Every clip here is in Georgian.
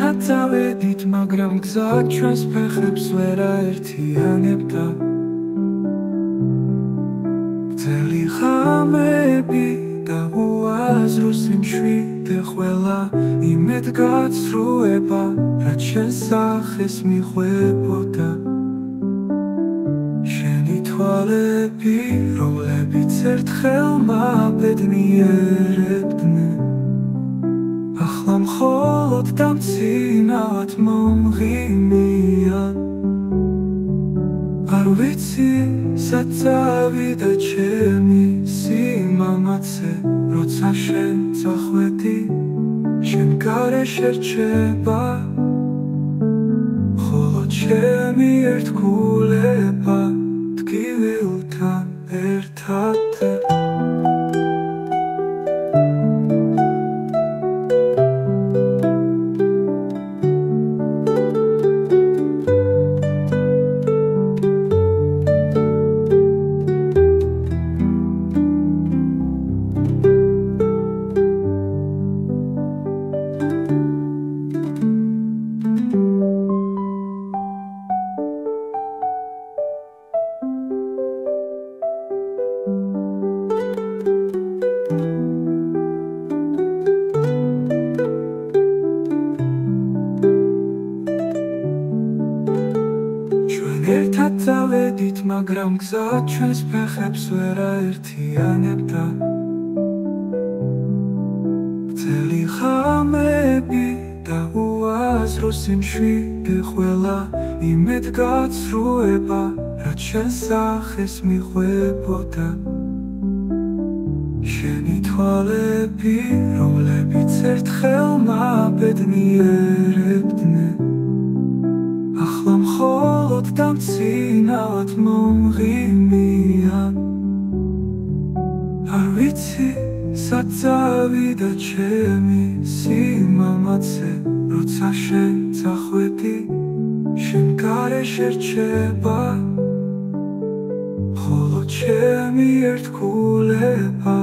ერთად წავედით, მაგრამ გზა ჩვენს ფეხებს ვერაერთიანებდა. ძელი ღამეები და უაზრო სიმშვიდე ყველა იმედ გაცრუება, რაც შენ სახეს მიხვებოდა. შენი თვალები, რომლებიც ერთხელ მაბედნიერებდნენ, ახლა მხოლოდ დამცინავად მომღიმიან. არ ვიცი სად წავიდა ჩემი სიმამაცე, როცა შენ წახვედი, შენ გარეშე რჩება მხოლოდ ჩემი ერთგულება ტკივილთან ერთად. ერთად წავედით, მაგრამ გზა ჩვენს ფეხებს ვერაერთიანებდა. ძელი ღამეები და უაზრო სიმშვიდე ყველა იმედ გაცრუება, რაც შენ სახეს მიხვებოდა. შენი თვალები, რომლებიც ერთხელ მაბედნიერებდნენ, ახლა მხოლოდ დამცინავად მომღიმიან. არ ვიცი სად წავიდა ჩემი სიმამაცე, როცა შენ წახვედი, შენ გარეშე რჩება მხოლოდ ჩემი ერთგულება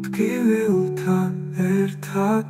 ტკივილთან ერთად.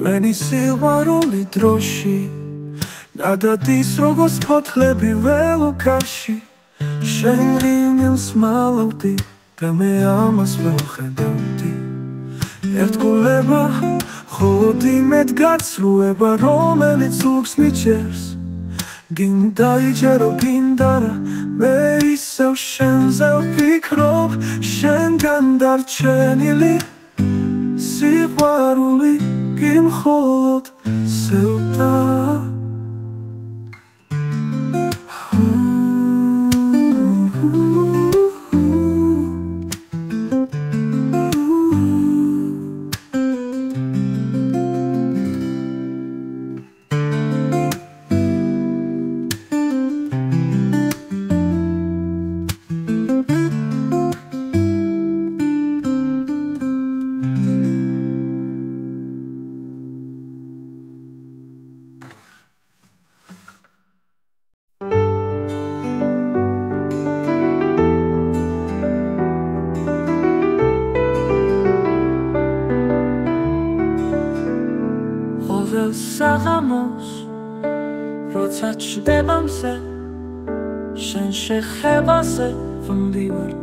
ჩვენი სიყვარული დროში გადადის როგორც ფოთლები ველოქარში. შენ რიმილს მალავდი და მე ამას ვხედავდი. ერთგულება, მხოლოდ იმედ გაცრუება, რომელიც ლუქს მიჭერს. გინდა იჯერო, გინდა რა, მე ისევ შენზე ვფიქრობ. შენგან დარჩენილი სიყვარული გიმხოლოდ სევდა. საღამოს როცა ჩდება მზე, შენ შეხებაზე ვმდივარ.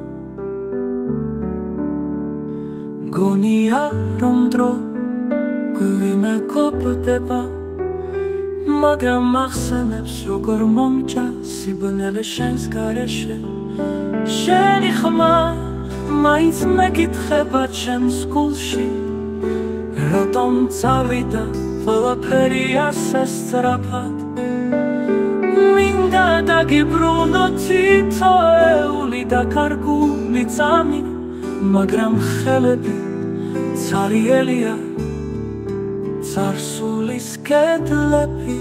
მგონია რომ დრო გვიმეკოპდება, მაგრამ ახსენებს როგორ მომჭა სიბნელე შენს გარეშე. შენი ხმა მაინც მეკითხება ჩემს გულში, რატომ წავიდა ყველაფერი ასე სწრაფად. მინდა დაგიბრუნო თითოეული לי דקרגו לי צמי מגרם חלבי צרי אליה צרסו לי סקט לפי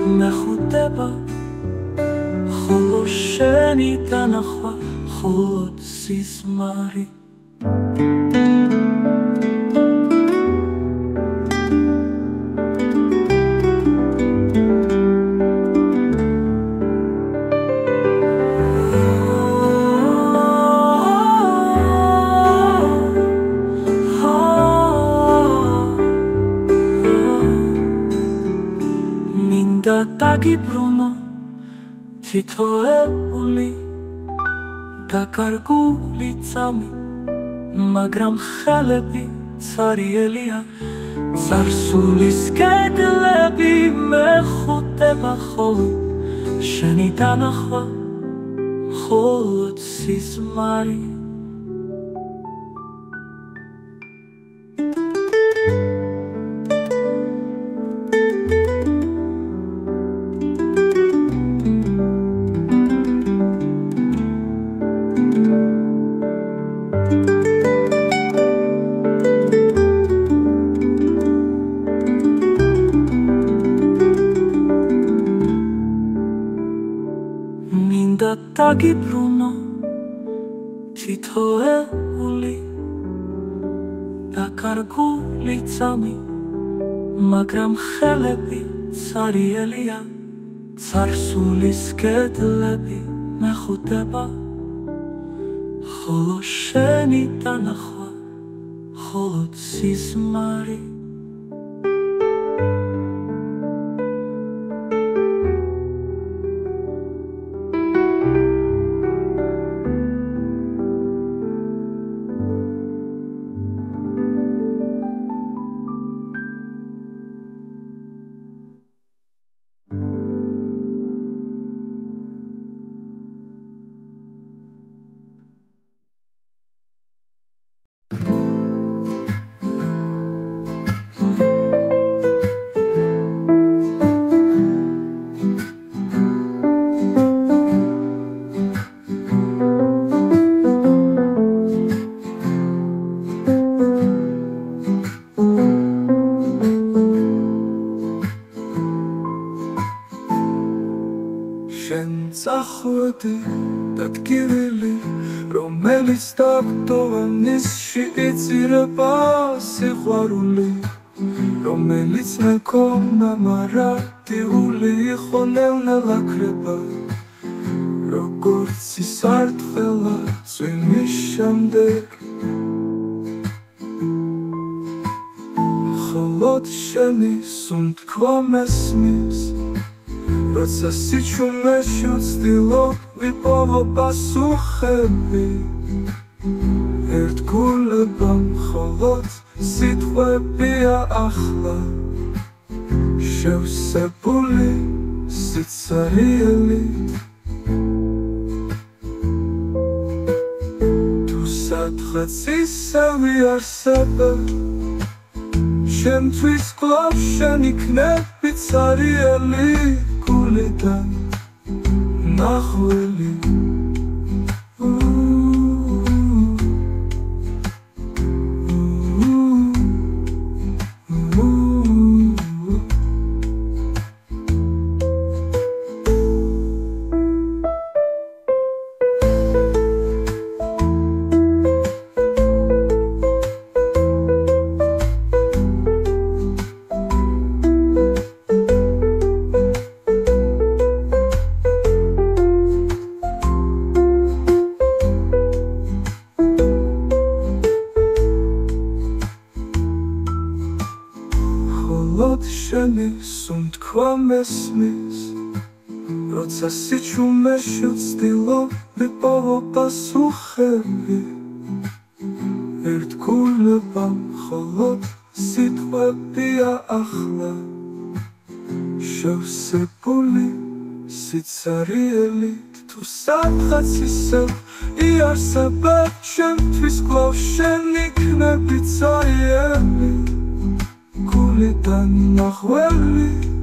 מחוטבה חולו שניתה נחווה חולות סיסמרי Taki Bruno, titoe uli, דקרגו לי צמי, מגרם חלבי, צרי אליה, צרסו לי סקט לבי, מחוטה בחול, שניתה נחווה, חולות סיסמרי. Taki Bruno, titoe uli, דקרגו לי צמי, מגרם חלבי, צרי אליה, צרסו לי סקט לבי, מחוטבה, חולו שניתה נחווה, חולות סיסמרי. Заходи, таткирили, ромели стактова нисшиици репаси хварули, ромели цмеком намарати ули, хонел нелакреба, рогорци сартфела, цуими шамдек, холод шени сунт квамесмис. Роца січу мешут стилок віпово пасухеби Ерт кулебам холод сітве пія ахла Ще все були сицаріли Тусат хаци севі арсебе Шен твій склав, шен ікне піцаріли Кулидан на хвилі холод шени сунт квамесмис Роца січу мешут стилок віпово пасухеби Ерт кулебам холод сітве пія ахла Ще все були сицаріли Тусат хаци сев і арсебе Чем твій склав шенік не піцаріли Кулидан на хвилі